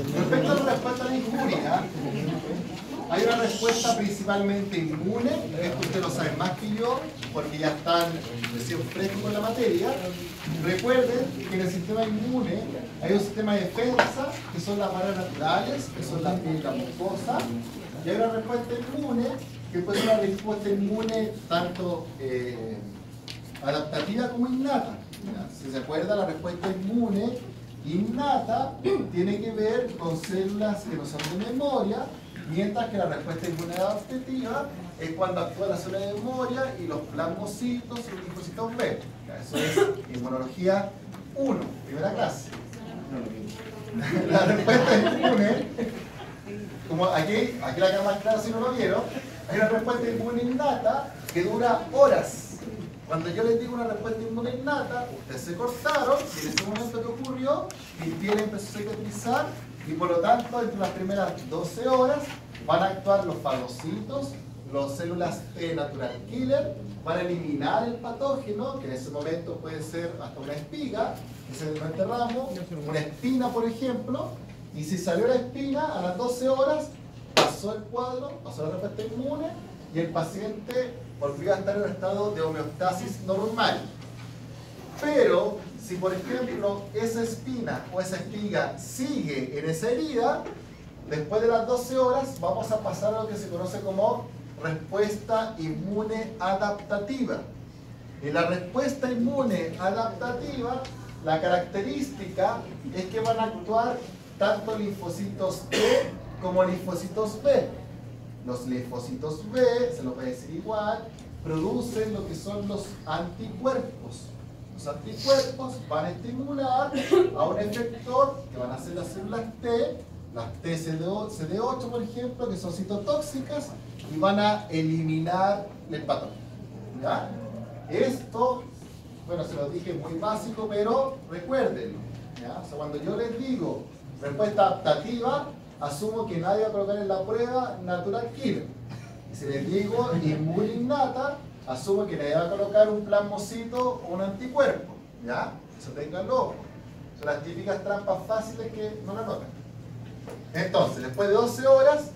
Respecto a la respuesta de injuria, hay una respuesta principalmente inmune. Esto ustedes lo saben más que yo, porque ya están recién frescos con la materia. Recuerden que en el sistema inmune hay un sistema de defensa, que son las barreras naturales, que son la piel y la mucosa. Y hay una respuesta inmune, que puede ser una respuesta inmune tanto adaptativa como innata. Si se acuerda, la respuesta inmune innata tiene que ver con células que no son de memoria, mientras que la respuesta inmune adaptativa es cuando actúa la célula de memoria y los plasmocitos y los linfocitos B. Eso es inmunología 1, primera clase. La respuesta inmune, como aquí la queda más clara si no lo vieron, hay una respuesta inmune innata que dura horas. Cuando yo les digo una respuesta inmune innata, ustedes se cortaron y en ese momento que ocurrió, mi piel empezó a cicatrizar y por lo tanto, entre las primeras 12 horas van a actuar los fagocitos, las células T natural killer, para eliminar el patógeno, que en ese momento puede ser hasta una espiga, que se lo enterramos, una espina por ejemplo, y si salió la espina, a las 12 horas pasó el cuadro, pasó la respuesta inmune y el paciente volvió a estar en un estado de homeostasis normal. Pero si por ejemplo esa espina o esa espiga sigue en esa herida, después de las 12 horas vamos a pasar a lo que se conoce como respuesta inmune adaptativa. En la respuesta inmune adaptativa, la característica es que van a actuar tanto linfocitos T como linfocitos B. Los linfocitos B, se lo voy a decir igual, producen lo que son los anticuerpos. Los anticuerpos van a estimular a un efector que van a ser las células T, las TCD8 por ejemplo, que son citotóxicas, y van a eliminar el patógeno. ¿Ya? Esto, bueno, se lo dije muy básico, pero recuérdenlo. ¿Ya? O sea, cuando yo les digo respuesta adaptativa, asumo que nadie va a colocar en la prueba natural killer. Y si les digo inmune innata, asumo que nadie va a colocar un plasmocito o un anticuerpo. ¿Ya? Eso ténganlo ojo. Son las típicas trampas fáciles que no la notan. Entonces, después de 12 horas,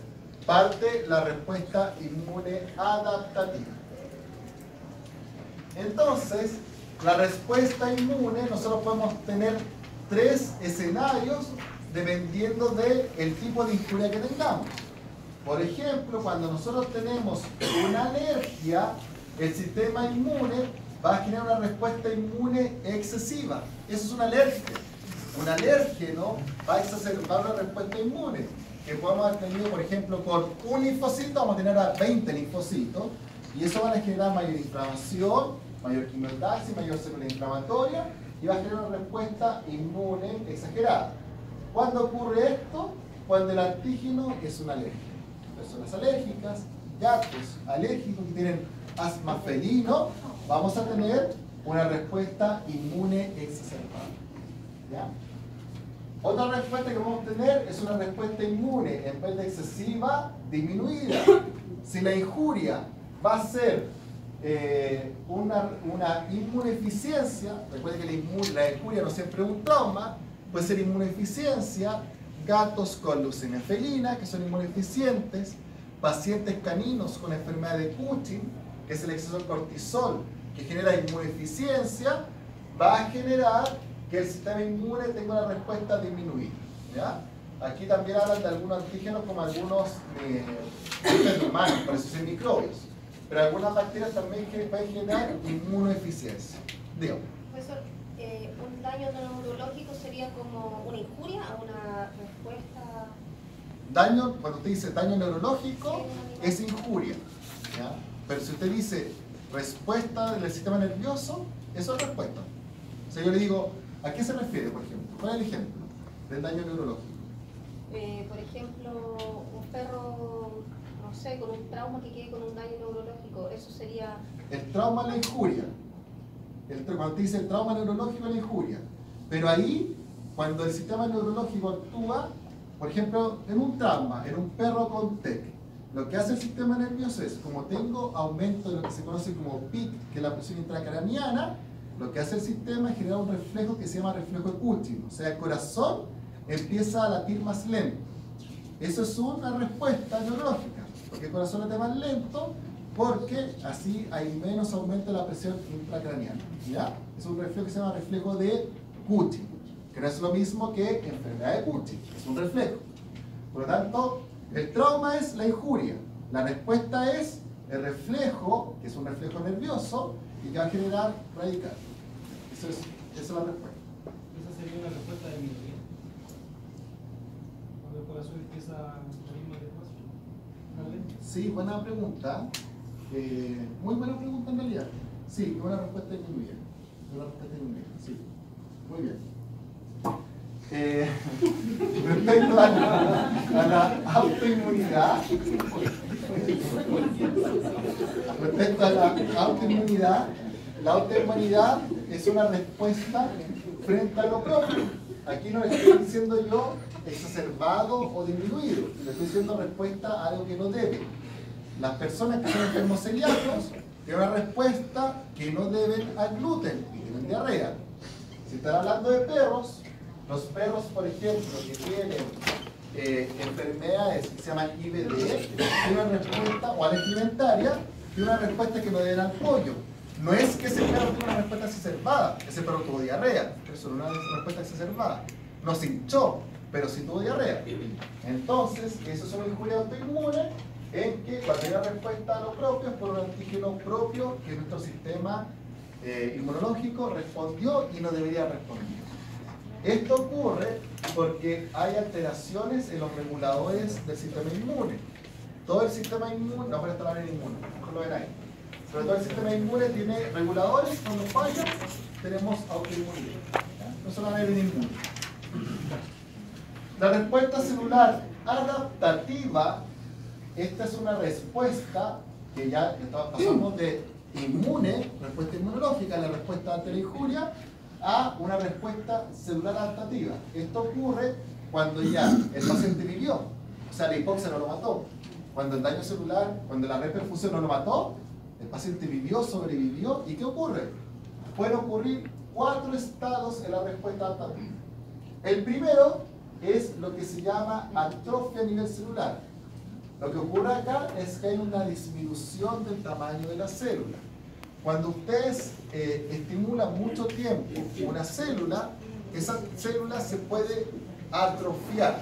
parte la respuesta inmune adaptativa. Entonces, la respuesta inmune, nosotros podemos tener 3 escenarios dependiendo del tipo de injuria que tengamos. Por ejemplo, cuando nosotros tenemos una alergia, el sistema inmune va a generar una respuesta inmune excesiva. Eso es una alergia. Un alérgeno va a exacerbar una respuesta inmune, que podemos haber tenido, por ejemplo, con un linfocito, vamos a tener a 20 linfocitos, y eso va a generar mayor inflamación, mayor quimiotaxis, mayor célula inflamatoria, y va a generar una respuesta inmune exagerada. ¿Cuándo ocurre esto? Cuando el antígeno es una alergia. Personas alérgicas, gatos alérgicos que tienen asma felino, vamos a tener una respuesta inmune exacerbada. ¿Ya? Otra respuesta que vamos a tener es una respuesta inmune, en vez de excesiva, disminuida. Si la injuria va a ser una inmunodeficiencia, recuerden que la injuria no siempre es un trauma, puede ser inmunodeficiencia, gatos con leucemia felina, que son inmunodeficientes, pacientes caninos con enfermedad de Cushing, que es el exceso de cortisol, que genera inmunodeficiencia, va a generar que el sistema inmune tenga una respuesta disminuida. ¿Ya? Aquí también hablan de algunos antígenos como algunos humanos, por eso son microbios, pero algunas bacterias también que pueden generar inmunodeficiencia. Digo. Profesor, un daño neurológico sería como una injuria a una respuesta. Daño, cuando usted dice daño neurológico, es injuria. ¿Ya? Pero si usted dice respuesta del sistema nervioso, eso es respuesta. O sea, yo le digo, ¿a qué se refiere, por ejemplo? ¿Cuál es el ejemplo del daño neurológico? Por ejemplo, un perro, no sé, con un trauma que quede con un daño neurológico, eso sería. El trauma es la injuria. Cuando te dice el trauma neurológico es la injuria. Pero ahí, cuando el sistema neurológico actúa, por ejemplo, en un trauma, en un perro con TEC, lo que hace el sistema nervioso es, como tengo aumento de lo que se conoce como PIC, que es la presión intracraniana, lo que hace el sistema es generar un reflejo que se llama reflejo de Cushing. O sea, el corazón empieza a latir más lento. Eso es una respuesta neurológica, porque el corazón late más lento, porque así hay menos aumento de la presión intracraneal. ¿Ya? Es un reflejo que se llama reflejo de Cushing, que no es lo mismo que enfermedad de Cushing, es un reflejo. Por lo tanto, el trauma es la injuria, la respuesta es el reflejo, que es un reflejo nervioso, y que va a generar radical. Esa es la respuesta. Esa sería una respuesta de minoría. Cuando el corazón empieza el ritmo de paso. Sí, buena pregunta. Muy buena pregunta en realidad. Sí, buena respuesta disminuida. Buena respuesta disminuida, sí. Muy bien. Respecto a la autoinmunidad, la autoinmunidad es una respuesta frente a lo propio. Aquí no le estoy diciendo yo exacerbado o disminuido, le estoy diciendo respuesta a algo que no debe. Las personas que son enfermos celíacos tienen una respuesta que no deben al gluten y tienen diarrea. Si están hablando de perros, los perros, por ejemplo, que tienen enfermedades que se llaman IBD, tienen una respuesta, o alimentaria, tienen una respuesta que no deben al pollo. No es que ese perro tuvo una respuesta exacerbada, ese perro tuvo diarrea, eso no es una respuesta exacerbada. No se hinchó, pero sí tuvo diarrea. Entonces, eso es una injuria autoinmune en que cuando hay una respuesta a lo propio es por un antígeno propio que nuestro sistema inmunológico respondió y no debería responder. Esto ocurre porque hay alteraciones en los reguladores del sistema inmune. Todo el sistema inmune, no, pero está la vena inmune, no lo ven ahí. Pero todo el sistema inmune tiene reguladores, cuando fallan tenemos autoinmunidad. No solamente inmune. La respuesta celular adaptativa, esta es una respuesta que ya pasamos de inmune, respuesta inmunológica, la respuesta ante la injuria, a una respuesta celular adaptativa. Esto ocurre cuando ya el paciente vivió, o sea, la hipoxia no lo mató. Cuando el daño celular, cuando la reperfusión no lo mató, el paciente vivió, sobrevivió. ¿Y qué ocurre? Pueden ocurrir 4 estados en la respuesta adaptativa. El primero es lo que se llama atrofia a nivel celular. Lo que ocurre acá es que hay una disminución del tamaño de la célula. Cuando ustedes estimulan mucho tiempo una célula, esa célula se puede atrofiar.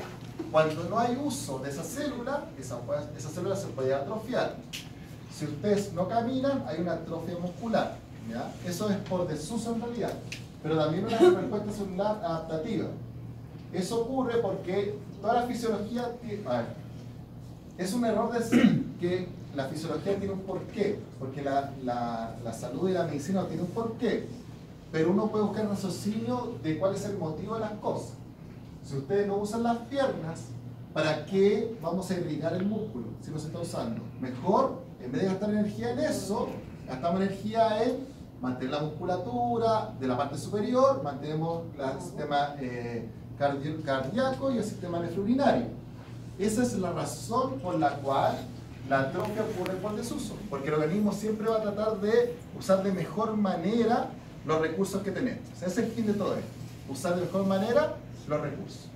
Cuando no hay uso de esa célula se puede atrofiar. Si ustedes no caminan, hay una atrofia muscular. ¿Ya? Eso es por desuso en realidad, pero también una respuesta celular adaptativa. Eso ocurre porque toda la fisiología... es un error decir que la fisiología tiene un porqué, porque la salud y la medicina no tienen un porqué, pero uno puede buscar raciocinio de cuál es el motivo de las cosas. Si ustedes no usan las piernas, ¿para qué vamos a irrigar el músculo si no se está usando? Mejor, en vez de gastar energía en eso, gastamos energía en mantener la musculatura de la parte superior, mantenemos el sistema cardíaco y el sistema nefrourinario. Esa es la razón por la cual la atrofia ocurre por desuso, porque el organismo siempre va a tratar de usar de mejor manera los recursos que tenemos. Ese es el fin de todo esto, usar de mejor manera los recursos.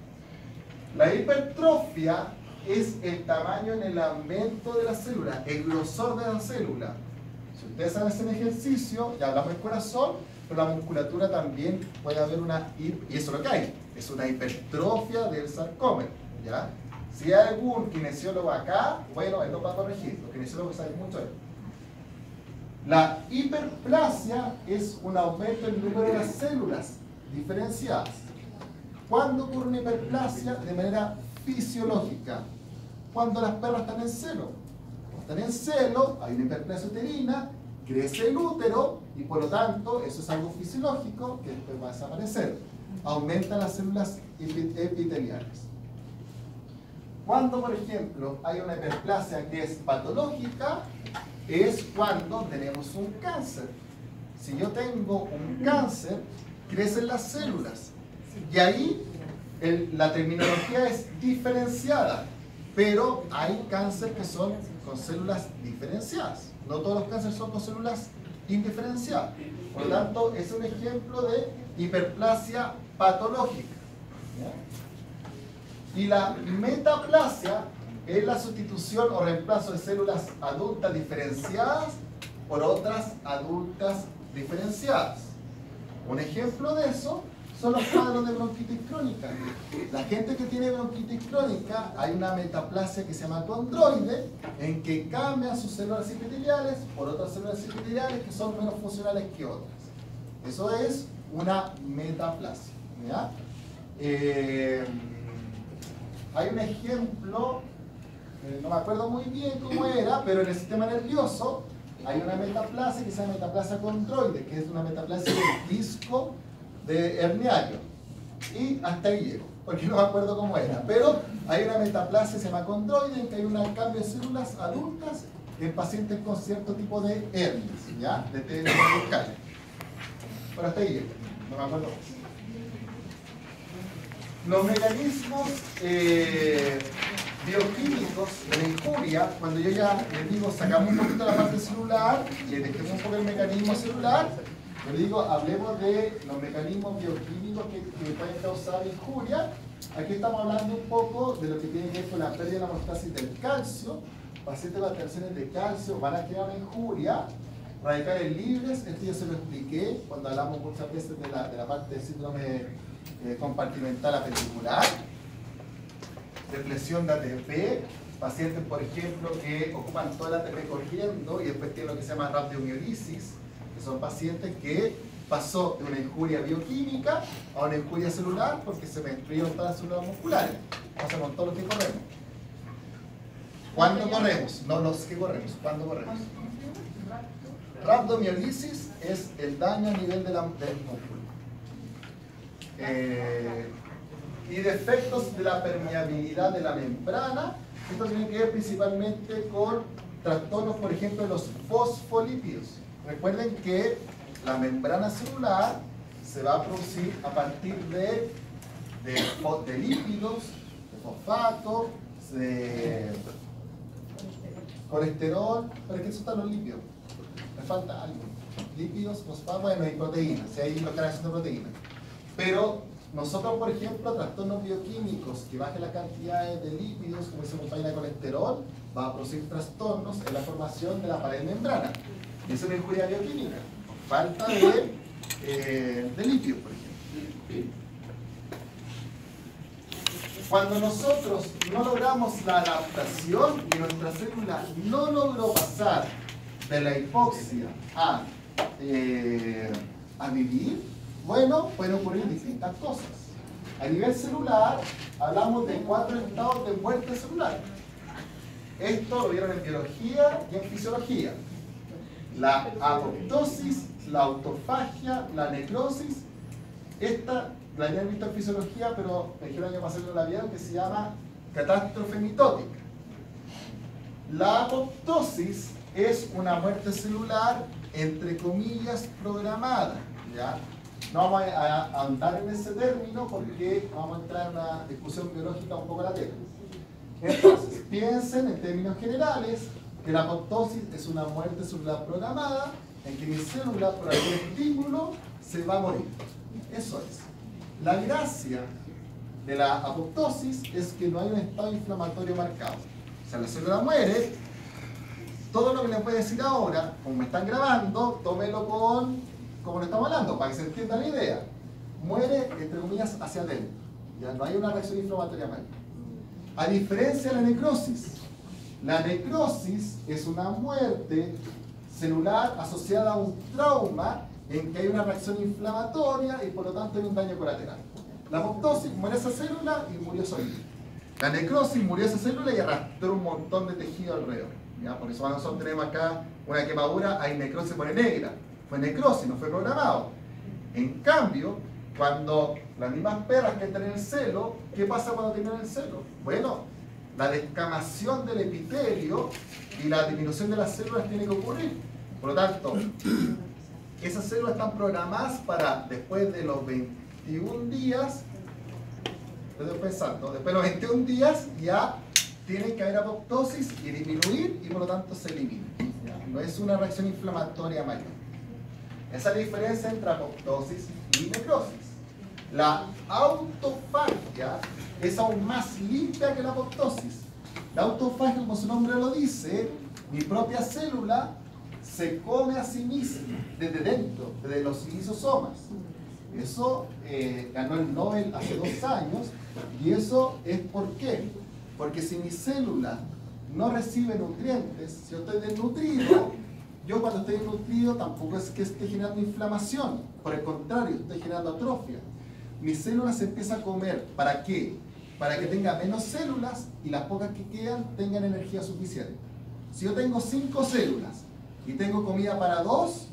La hipertrofia es el tamaño en el aumento de la célula, el grosor de la célula. Si ustedes hacen ejercicio, ya hablamos del corazón, pero la musculatura también puede haber y eso es lo que hay, es una hipertrofia del sarcómero, ¿ya? Si hay algún kinesiólogo acá, bueno, él nos va a corregir, los kinesiólogos saben mucho de esto. La hiperplasia es un aumento del número de las células diferenciadas. ¿Cuándo ocurre una hiperplasia? De manera fisiológica. Cuando las perras están en celo. Cuando están en celo, hay una hiperplasia uterina, crece el útero y por lo tanto, eso es algo fisiológico que después va a desaparecer. Aumentan las células epiteliales. Cuando, por ejemplo, hay una hiperplasia que es patológica, es cuando tenemos un cáncer. Si yo tengo un cáncer, crecen las células. Y ahí la terminología es diferenciada, pero hay cáncer que son con células diferenciadas. No todos los cánceres son con células indiferenciadas. Por lo tanto, es un ejemplo de hiperplasia patológica. ¿Ya? Y la metaplasia es la sustitución o reemplazo de células adultas diferenciadas por otras adultas diferenciadas. Un ejemplo de eso son los cuadros de bronquitis crónica. La gente que tiene bronquitis crónica, hay una metaplasia que se llama condroide, en que cambian sus células epiteliales por otras células epiteliales que son menos funcionales que otras. Eso es una metaplasia, ¿ya? Hay un ejemplo, no me acuerdo muy bien cómo era, pero en el sistema nervioso hay una metaplasia que se llama metaplasia condroide, que es una metaplasia del disco de herniario. Y hasta ahí llego, porque no me acuerdo cómo era. Pero hay una metaplasia que se llama condroide, en que hay un cambio de células adultas en pacientes con cierto tipo de hernias, ¿ya? De TNF bucales. Pero hasta ahí llego, no me acuerdo más. Los mecanismos bioquímicos de la injuria, cuando yo ya les digo, sacamos un poquito la parte celular y dejemos un poco el mecanismo celular, les digo, hablemos de los mecanismos bioquímicos que pueden causar injuria. Aquí estamos hablando un poco de lo que tiene que ver con la pérdida de la homeostasis del calcio. Pacientes con alteraciones de calcio van a crear una injuria. Radicales libres, esto ya se lo expliqué cuando hablamos muchas veces de la parte del síndrome compartimental apendicular. Depresión de ATP, pacientes por ejemplo que ocupan todo el ATP corriendo y después tienen lo que se llama rhabdomiolisis, que son pacientes que pasó de una injuria bioquímica a una injuria celular porque se destruyeron todas las células musculares. Hacemos todos los que corremos. ¿Cuándo corremos? No los que corremos, ¿cuándo corremos? Rhabdomiolisis es el daño a nivel del músculo. Y defectos de la permeabilidad de la membrana. Esto tiene que ver principalmente con trastornos, por ejemplo, de los fosfolípidos. Recuerden que la membrana celular se va a producir a partir de lípidos, de fosfato, de colesterol. ¿Para qué están los lípidos? Me falta algo. Lípidos, fosfato, bueno, y proteínas. Si hay localización de proteínas. Pero nosotros, por ejemplo, trastornos bioquímicos que bajen las cantidades de lípidos, como se acompaña de colesterol, va a producir trastornos en la formación de la pared membrana. Esa es una injuria bioquímica. Falta de lípidos, por ejemplo. Cuando nosotros no logramos la adaptación y nuestra célula no logró pasar de la hipoxia a vivir, bueno, pueden ocurrir distintas cosas. A nivel celular, hablamos de 4 estados de muerte celular. Esto lo vieron en biología y en fisiología. La apoptosis, la autofagia, la necrosis. Esta la habían visto en fisiología, pero me dijeron que pasarlo en la vida, que se llama catástrofe mitótica. La apoptosis es una muerte celular, entre comillas, programada, ¿ya? No vamos a andar en ese término porque vamos a entrar en una discusión biológica un poco latente. Entonces, piensen en términos generales que la apoptosis es una muerte celular programada en que mi célula, por algún estímulo, se va a morir. Eso es. La gracia de la apoptosis es que no hay un estado inflamatorio marcado. O sea, la célula muere. Todo lo que les voy a decir ahora, como me están grabando, tómelo como lo estamos hablando, para que se entienda la idea. Muere, entre comillas, hacia adentro. Ya no hay una reacción inflamatoria mayor. A diferencia de la necrosis es una muerte celular asociada a un trauma en que hay una reacción inflamatoria y por lo tanto hay un daño colateral. La apoptosis, muere esa célula y murió solita. La necrosis, murió esa célula y arrastró un montón de tejido alrededor. ¿Ya? Por eso cuando nosotros tenemos acá una quemadura, hay necrosis, pone negra. Fue necrosis, no fue programado. En cambio, cuando las mismas perras que entran en el celo, ¿qué pasa cuando tienen el celo? Bueno, la descamación del epitelio y la disminución de las células tiene que ocurrir. Por lo tanto, esas células están programadas para después de los 21 días, estoy pensando, después de los 21 días ya tiene que haber apoptosis y disminuir y por lo tanto se elimina. No es una reacción inflamatoria mayor. Esa es la diferencia entre apoptosis y necrosis. La autofagia es aún más limpia que la apoptosis. La autofagia, como su nombre lo dice, mi propia célula se come a sí misma desde dentro, desde los lisosomas. Eso ganó el Nobel hace 2 años, y eso es ¿por qué? Porque si mi célula no recibe nutrientes, si yo estoy desnutrido, yo cuando estoy desnutrido tampoco es que esté generando inflamación, por el contrario, estoy generando atrofia. Mi célula se empieza a comer, ¿para qué? Para que tenga menos células y las pocas que quedan tengan energía suficiente. Si yo tengo 5 células y tengo comida para 2,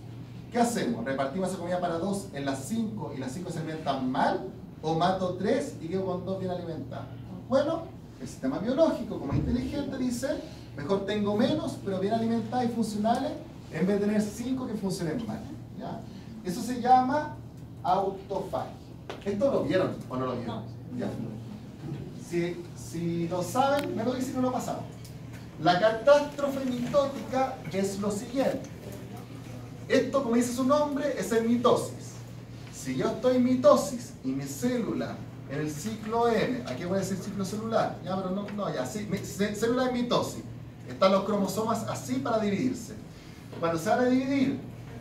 ¿qué hacemos? ¿Repartimos esa comida para 2 en las 5 y las 5 se alimentan mal? ¿O mato 3 y quedo con 2 bien alimentadas? Bueno, el sistema biológico, como es inteligente, dice, mejor tengo menos, pero bien alimentadas y funcionales, en vez de tener 5 que funcionen mal. ¿Ya? Eso se llama autofagia. ¿Esto lo vieron o no lo vieron? ¿Ya? Si lo saben, me lo dicen y no lo pasamos. La catástrofe mitótica es lo siguiente. Esto, como dice su nombre, es en mitosis. Si yo estoy en mitosis y mi célula en el ciclo M, aquí voy a decir ciclo celular, ya, pero no, ya, sí, célula en mitosis. Están los cromosomas así para dividirse. Cuando se van a dividir,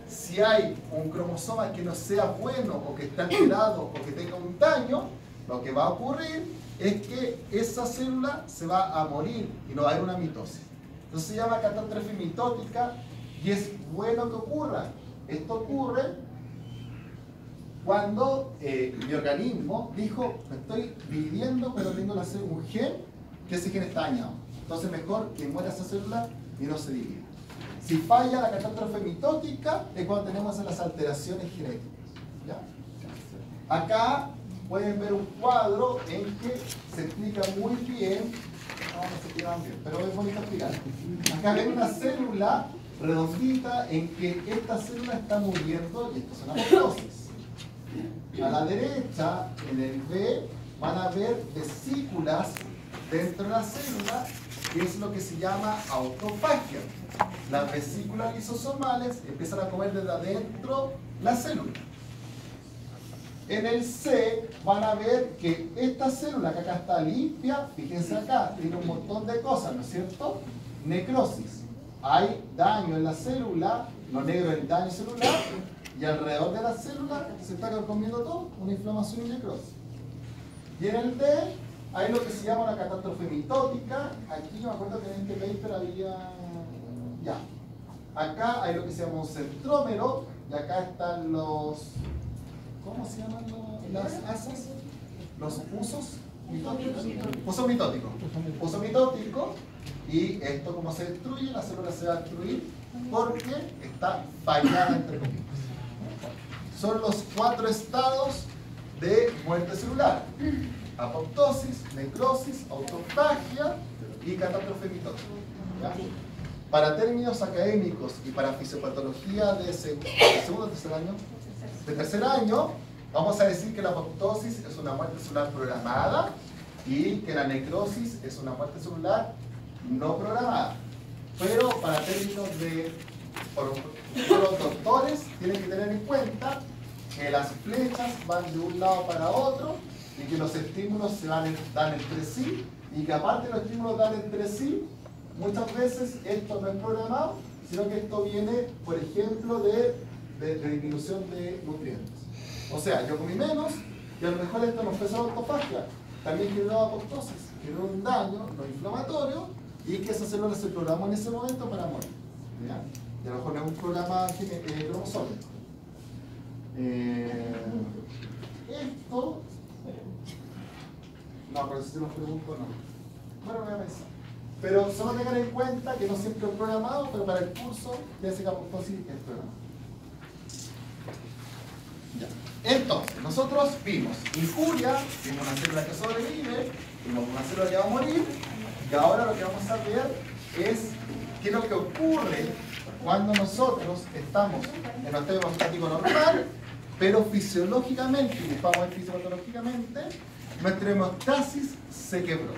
si hay un cromosoma que no sea bueno o que esté alterado o que tenga un daño, lo que va a ocurrir es que esa célula se va a morir y no va a haber una mitosis. Entonces se llama catástrofe mitótica y es bueno que ocurra. Esto ocurre cuando mi organismo dijo, me estoy dividiendo pero tengo que hacer un gen, que ese gen está dañado. Entonces mejor que muera esa célula y no se divida. Si falla la catástrofe mitótica es cuando tenemos las alteraciones genéticas. ¿Ya? Acá pueden ver un cuadro en que se explica muy bien, no se quedan bien, pero es bonito explicar. Acá ven una célula redondita en que esta célula está muriendo y esto es una apoptosis. A la derecha, en el B, van a ver vesículas dentro de la célula, que es lo que se llama autofagia. Las vesículas lisosomales empiezan a comer desde adentro la célula. En el C van a ver que esta célula que acá está limpia, fíjense acá, tiene un montón de cosas, ¿no es cierto? Necrosis. Hay daño en la célula, lo negro es el daño celular, y alrededor de la célula se está comiendo todo, una inflamación y necrosis. Y en el D hay lo que se llama una catástrofe mitótica. Aquí me acuerdo que en este paper había... Ya. Acá hay lo que se llama un centrómero, y acá están los... ¿Cómo se llaman las asas? Los usos mitóticos. Uso mitótico. Uso mitótico. Y esto, como se destruye, la célula se va a destruir porque está fallada, entre comillas. Son los 4 estados de muerte celular: apoptosis, necrosis, autofagia y catástrofe mitótica. ¿Ya? Para términos académicos y para fisiopatología de segundo o tercer año, de tercer año, vamos a decir que la apoptosis es una muerte celular programada y que la necrosis es una muerte celular no programada. Pero para términos de los doctores, tienen que tener en cuenta que las flechas van de un lado para otro y que los estímulos se dan entre sí, y que aparte de los estímulos dan entre sí, muchas veces esto no es programado, sino que esto viene, por ejemplo, de disminución de nutrientes. O sea, yo comí menos y a lo mejor esto no fue solo autofagia, también generó apoptosis, generó un daño no inflamatorio, y que esa célula se programó en ese momento para morir. ¿Ya? Y a lo mejor no es un programa cromosómico. Esto... No, pero si se los pregunto, no. Bueno, voy a pensar. Pero solo tengan en cuenta que no siempre es programado, pero para el curso de ese apoptosis es programado. Ya. Entonces, nosotros vimos injuria, vimos una célula que sobrevive, vimos una célula que va a morir, y ahora lo que vamos a ver es qué es lo que ocurre cuando nosotros estamos en un estado hemostático normal, pero fisiológicamente, y vamos a ver fisiopatológicamente, nuestra hemostasis se quebró.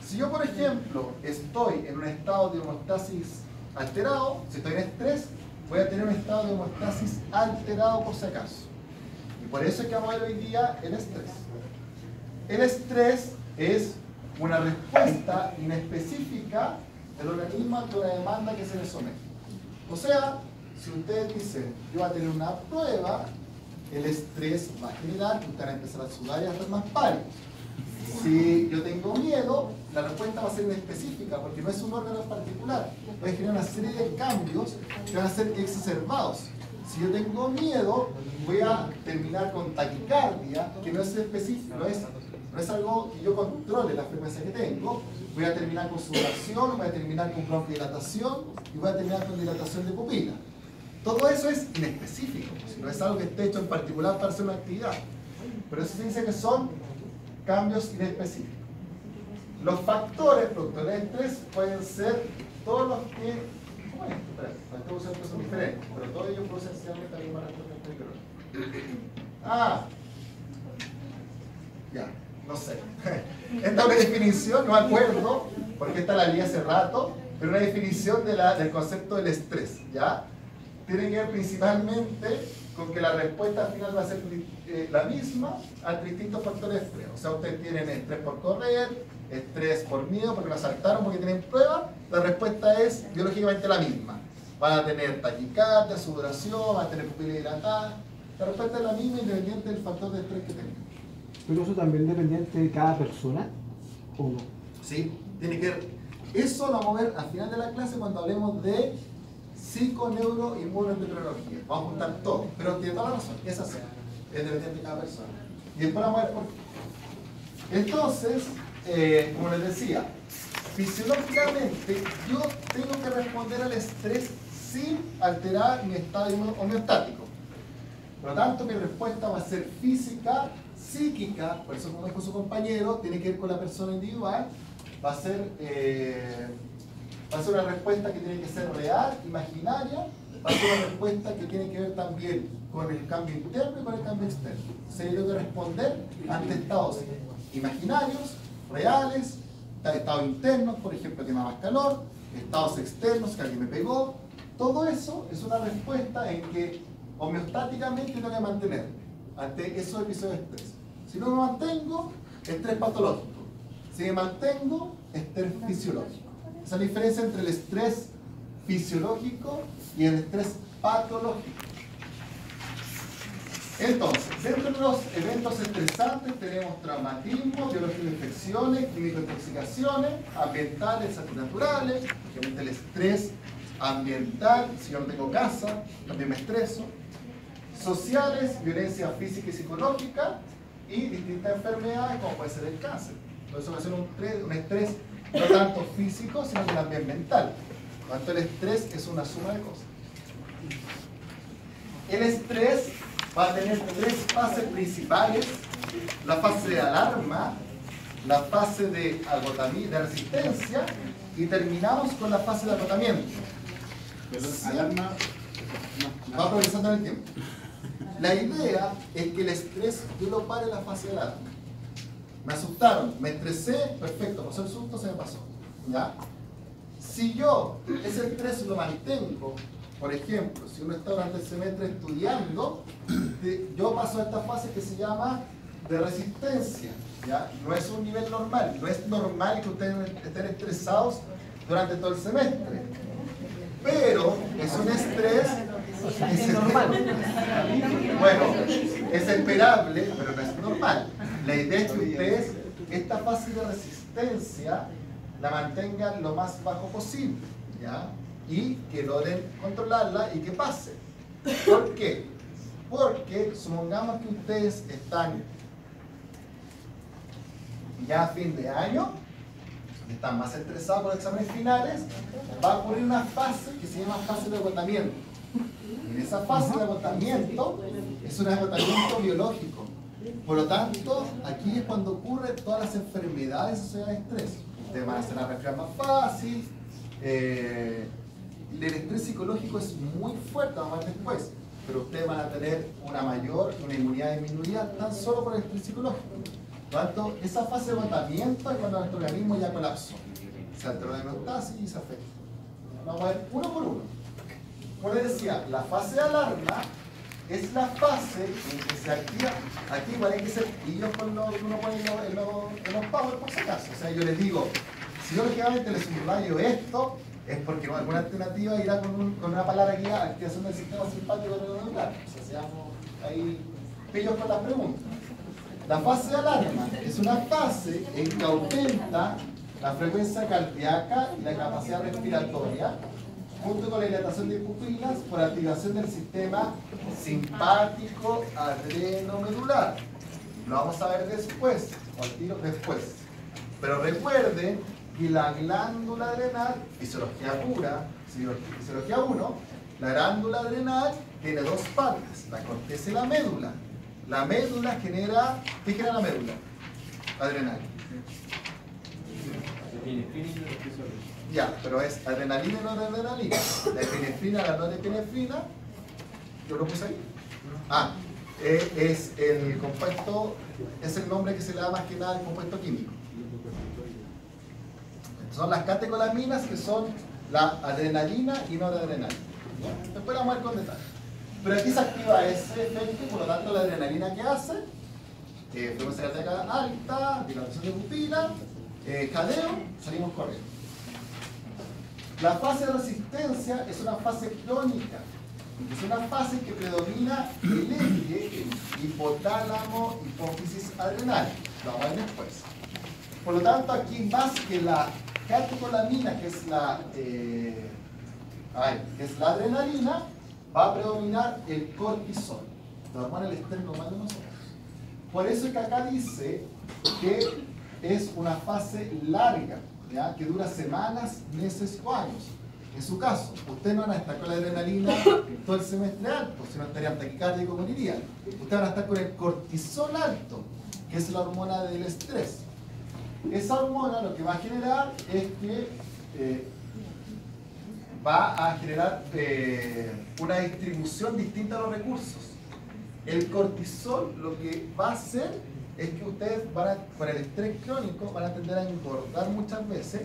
Si yo, por ejemplo, estoy en un estado de hemostasis alterado, si estoy en estrés, voy a tener un estado de hemostasis alterado por si acaso. Y por eso es que vamos a ver hoy día el estrés. El estrés es una respuesta inespecífica del organismo ante una demanda que se le somete. O sea, si ustedes dicen, yo voy a tener una prueba, el estrés va a generar que ustedes van a empezar a sudar y a estar más pálidos. Si yo tengo miedo, la respuesta va a ser inespecífica porque no es un órgano en particular. Va a generar una serie de cambios que van a ser exacerbados. Si yo tengo miedo, voy a terminar con taquicardia, que no es específico, no es algo que yo controle la frecuencia que tengo. Voy a terminar con sudoración, voy a terminar con bronquodilatación y voy a terminar con dilatación de pupila. Todo eso es inespecífico, no es algo que esté hecho en particular para hacer una actividad. Pero eso se dice que son cambios inespecíficos. Los factores productores de estrés pueden ser todos los que... ¿Cómo es esto? Espera, las causas son diferentes, pero todos ellos producen esencialmente la misma respuesta. Ah, ya, no sé. Esta es una definición, no me acuerdo, porque esta la leí hace rato, pero una definición del concepto del estrés, ¿ya? Tiene que ver principalmente con que la respuesta final va a ser la misma ante distintos factores de estrés. O sea, ustedes tienen estrés por correr, estrés por miedo, porque lo asaltaron, porque tienen prueba, la respuesta es biológicamente la misma. Van a tener taquicardia, sudoración, van a tener pupila dilatada. La respuesta es la misma independiente del factor de estrés que tengan. ¿Pero eso también dependiente de cada persona o no? Sí, tiene que ver. Eso lo vamos a ver al final de la clase cuando hablemos de psiconeuroinmunoendocrinología. Vamos a juntar todo, pero tiene toda la razón, es así, es dependiente de cada persona. Y después vamos a ver por qué. Entonces, como les decía, fisiológicamente yo tengo que responder al estrés sin alterar mi estado homeostático. Por lo tanto, mi respuesta va a ser física, psíquica, por eso como dijo su compañero, tiene que ver con la persona individual, va a ser una respuesta que tiene que ser real, imaginaria, va a ser una respuesta que tiene que ver también con el cambio interno y con el cambio externo. O sea, yo tengo que responder ante estados imaginarios, reales, estados internos, por ejemplo, que me da más calor, estados externos, que alguien me pegó. Todo eso es una respuesta en que homeostáticamente tengo que mantenerme ante esos episodios de estrés. Si no me mantengo, estrés patológico. Si me mantengo, estrés fisiológico. Esa es la diferencia entre el estrés fisiológico y el estrés patológico. Entonces, dentro de los eventos estresantes tenemos traumatismo, biología de infecciones, químico-intoxicaciones, ambientales, antinaturales, obviamente el estrés ambiental, si yo no tengo casa, también me estreso, sociales, violencia física y psicológica, y distintas enfermedades como puede ser el cáncer. Por eso va a ser un estrés no tanto físico, sino que también mental. Por tanto, el estrés es una suma de cosas. El estrés va a tener tres fases principales: la fase de alarma, la fase de agotamiento, de resistencia, y terminamos con la fase de agotamiento. ¿Sí? Alarma. Va progresando en el tiempo. La idea es que el estrés yo lo pare en la fase de alarma. Me asustaron, me estresé, perfecto, pasó el susto, se me pasó. ¿Ya? Si yo ese estrés lo mantengo, por ejemplo, si uno está durante el semestre estudiando, yo paso a esta fase que se llama de resistencia. ¿Ya? No es un nivel normal, no es normal que ustedes estén estresados durante todo el semestre. Pero es un estrés, es normal. Bueno, es esperable, pero no es normal. La idea es que ustedes esta fase de resistencia la mantengan lo más bajo posible, ¿ya? Y que logren controlarla y que pase. ¿Por qué? Porque supongamos que ustedes están ya a fin de año, están más estresados por los exámenes finales, va a ocurrir una fase que se llama fase de agotamiento. En esa fase de agotamiento es un agotamiento biológico. Por lo tanto, aquí es cuando ocurren todas las enfermedades asociadas al estrés. Ustedes van a hacer la resfriar más fácil. El estrés psicológico es muy fuerte, vamos a ver después. Pero ustedes van a tener una inmunidad disminuida tan solo por el estrés psicológico. Por lo tanto, esa fase de agotamiento es cuando nuestro organismo ya colapsó. Se alteró la homeostasis y se afecta. Vamos a ver uno por uno. Como les decía, la fase de alarma es la fase en que se activa. Aquí igual hay que ser pillos con lo que uno pone en los power por si acaso. O sea, yo les digo, si yo lógicamente les subrayo esto, es porque alguna alternativa irá con una palabra que diga activación del sistema simpático neuromuscular. O sea, seamos ahí pillos con las preguntas. La fase de alarma es una fase en que aumenta la frecuencia cardíaca y la capacidad respiratoria, junto con la dilatación de pupilas por activación del sistema simpático adrenomedular. Lo vamos a ver después, o al tiro después. Pero recuerden que la glándula adrenal, fisiología pura, fisiología 1, la glándula adrenal tiene dos partes, la corteza y la médula. La médula genera, ¿qué genera la médula adrenal? Ya, pero es adrenalina y noradrenalina. La epinefrina, la norepinefrina, yo lo puse ahí. Ah, es el compuesto, es el nombre que se le da más que nada al compuesto químico. Son las catecolaminas que son la adrenalina y noradrenalina. Después la vamos a ver con detalle. Pero aquí se activa ese efecto, por lo tanto la adrenalina que hace, frecuencia cardíaca alta, dilatación de pupila, jadeo, salimos corriendo. La fase de resistencia es una fase crónica, es una fase que predomina el eje, hipotálamo, hipófisis adrenal. Lo vamos a ver después. Por lo tanto, aquí más que la catecolamina, que es la adrenalina, va a predominar el cortisol, la hormona del estrés normal de nosotros. Por eso es que acá dice que es una fase larga, ¿ya? Que dura semanas, meses o años. En su caso, ustedes no van a estar con la adrenalina todo el semestre alto, sino estarían taquicárdico, morirían. Ustedes van a estar con el cortisol alto, que es la hormona del estrés. Esa hormona lo que va a generar es que va a generar una distribución distinta a los recursos. El cortisol lo que va a hacer es que ustedes van a, con el estrés crónico van a tender a engordar muchas veces,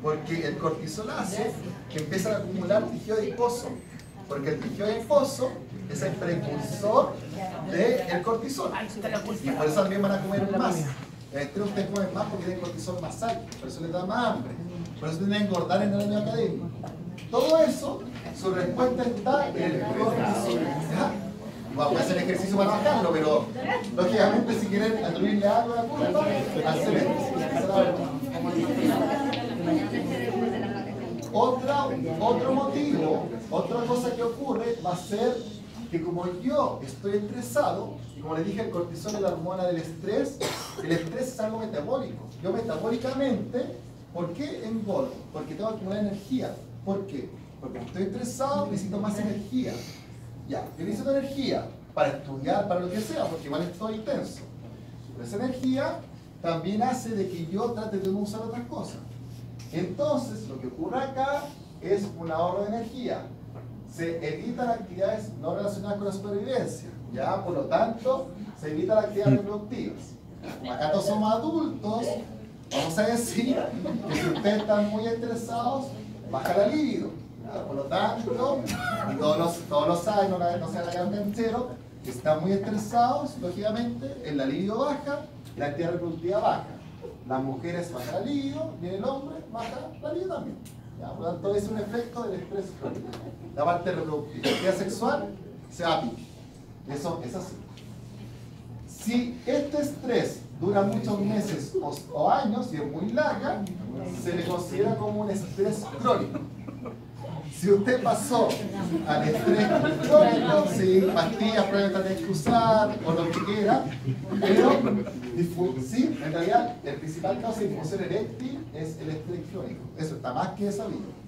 porque el cortisol hace que empiezan a acumular tejido adiposo, porque el tejido adiposo es el precursor del cortisol, y por eso también van a comer más. El estrés ustedes comen más porque tienen cortisol más alto, por eso les da más hambre, por eso tienden a engordar en el año académico. Todo eso, su respuesta está en el cortisol. Vamos a hacer ejercicio para bajarlo, pero lógicamente si quieren atribuirle algo a la culpa, hacer otro motivo, otra cosa que ocurre va a ser que como yo estoy estresado, y como les dije, el cortisol es la hormona del estrés, el estrés es algo metabólico. Yo metabólicamente, ¿por qué engordo? Porque tengo que acumular energía. ¿Por qué? Porque como estoy estresado necesito más energía. Ya, yo necesito energía para estudiar, para lo que sea, porque igual estoy tenso. Pero esa energía también hace de que yo trate de no usar otras cosas. Entonces, lo que ocurre acá es un ahorro de energía. Se evitan actividades no relacionadas con la supervivencia. ¿Ya? Por lo tanto, se evitan las actividades reproductivas. Como acá todos somos adultos, vamos a decir que si ustedes están muy estresados, baja la libido. Por lo tanto, y todos lo saben, no se hagan canchero, que están muy estresados, lógicamente, la libido baja y la actividad reproductiva baja. Las mujeres bajan la libido y el hombre baja la libido también. ¿Ya? Por lo tanto, es un efecto del estrés crónico. La parte reproductiva, la actividad sexual se va a pique. Eso es así. Si este estrés dura muchos meses o años y es muy larga, se le considera como un estrés crónico. Si usted pasó al estrés crónico, sin pastillas, pruebas de que usar o lo que quiera, pero sí, en realidad el principal causa de disfunción eréctil es el estrés crónico. Eso está más que sabido.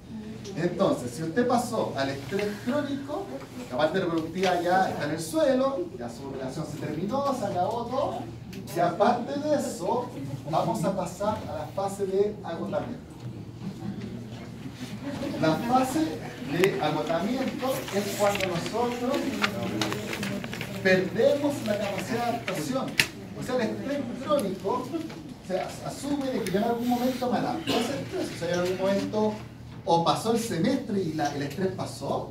Entonces, si usted pasó al estrés crónico, la parte reproductiva ya está en el suelo, ya su relación se terminó, se acabó todo, y aparte de eso, vamos a pasar a la fase de agotamiento. La fase de agotamiento es cuando nosotros perdemos la capacidad de adaptación. O sea, el estrés crónico se asume de que yo en algún momento me adapto a ese estrés. O sea, en algún momento o pasó el semestre y el estrés pasó,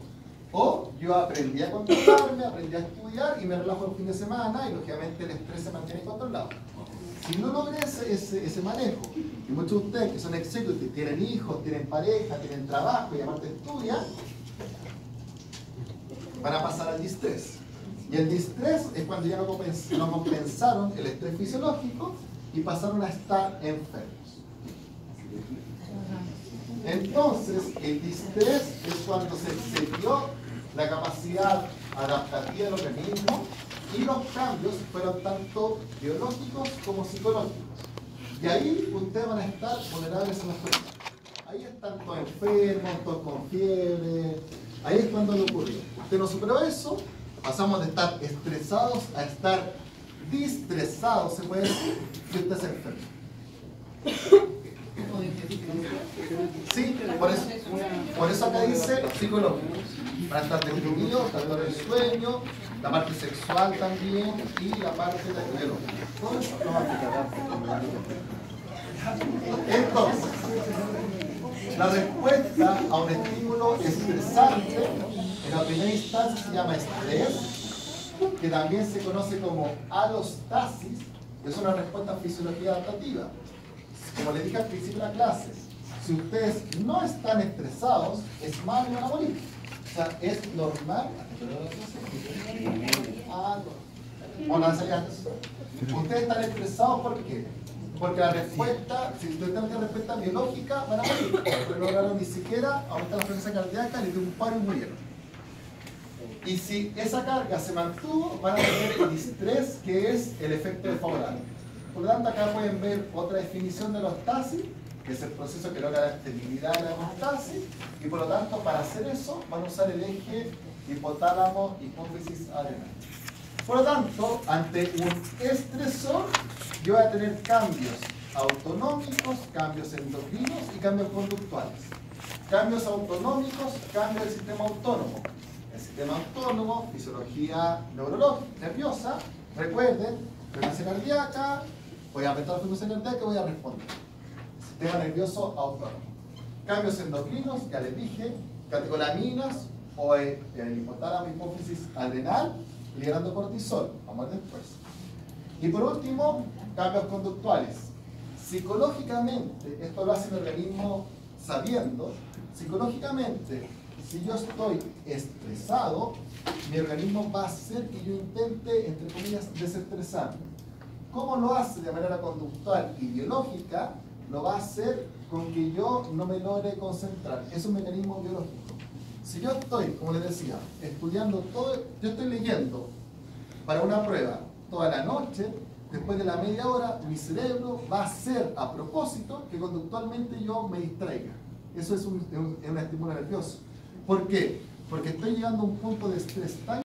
O yo aprendí a controlarme, aprendí a estudiar y me relajo el fin de semana y lógicamente el estrés se mantiene controlado. Si no logré ese manejo, y muchos de ustedes que son executives, tienen hijos, tienen pareja, tienen trabajo y aparte estudian, van a pasar al distrés. Y el distrés es cuando ya no compensaron el estrés fisiológico y pasaron a estar enfermos. Entonces, el distrés es cuando se excedió la capacidad adaptativa del organismo y los cambios fueron tanto biológicos como psicológicos. Y ahí ustedes van a estar vulnerables a la enfermedad. Ahí están todos enfermos, todos con fiebre. Ahí es cuando le ocurrió. Usted no superó eso, pasamos de estar estresados a estar distresados, se puede decir, y usted se enferma. Sí, por eso acá dice psicológico. Van a estar deprimidos, tanto en el sueño, la parte sexual también y la parte biológica. Todo eso lo va a aplicar. Entonces, la respuesta a un estímulo estresante en la primera instancia se llama estrés, que también se conoce como alostasis, que es una respuesta fisiológica adaptativa. Como les dije al principio de la clase, si ustedes no están estresados, es mal y van a morir. O sea, es normal. Ustedes están estresados, ¿por qué? Porque la respuesta, si ustedes tienen una respuesta biológica, van a morir. Porque no lograron ni siquiera aumentar la frecuencia cardíaca, les dio un paro y murieron. Y si esa carga se mantuvo, van a tener el distrés, que es el efecto desfavorable. Por lo tanto, acá pueden ver otra definición de la homeostasis, que es el proceso que logra la estabilidad de la homeostasis, y por lo tanto, para hacer eso, van a usar el eje hipotálamo, hipófisis, adrenal. Por lo tanto, ante un estresor, yo voy a tener cambios autonómicos, cambios endocrinos y cambios conductuales. Cambios autonómicos, cambio del sistema autónomo. El sistema autónomo, fisiología neurológica, nerviosa, recuerden, frecuencia cardíaca, voy a aumentar la frecuencia cardíaca y voy a responder. Sistema nervioso autónomo. Cambios endocrinos, ya les dije, catecolaminas o el hipotálamo, hipófisis adrenal, liberando cortisol. Vamos a ver después. Y por último, cambios conductuales. Psicológicamente, esto lo hace el organismo sabiendo, psicológicamente, si yo estoy estresado, mi organismo va a hacer que yo intente, entre comillas, desestresarme. ¿Cómo lo hace de manera conductual y biológica? Lo va a hacer con que yo no me logre concentrar. Es un mecanismo biológico. Si yo estoy, como les decía, estudiando todo, yo estoy leyendo para una prueba toda la noche, después de la media hora, mi cerebro va a hacer a propósito que conductualmente yo me distraiga. Eso es un estímulo nervioso. ¿Por qué? Porque estoy llegando a un punto de estrés tan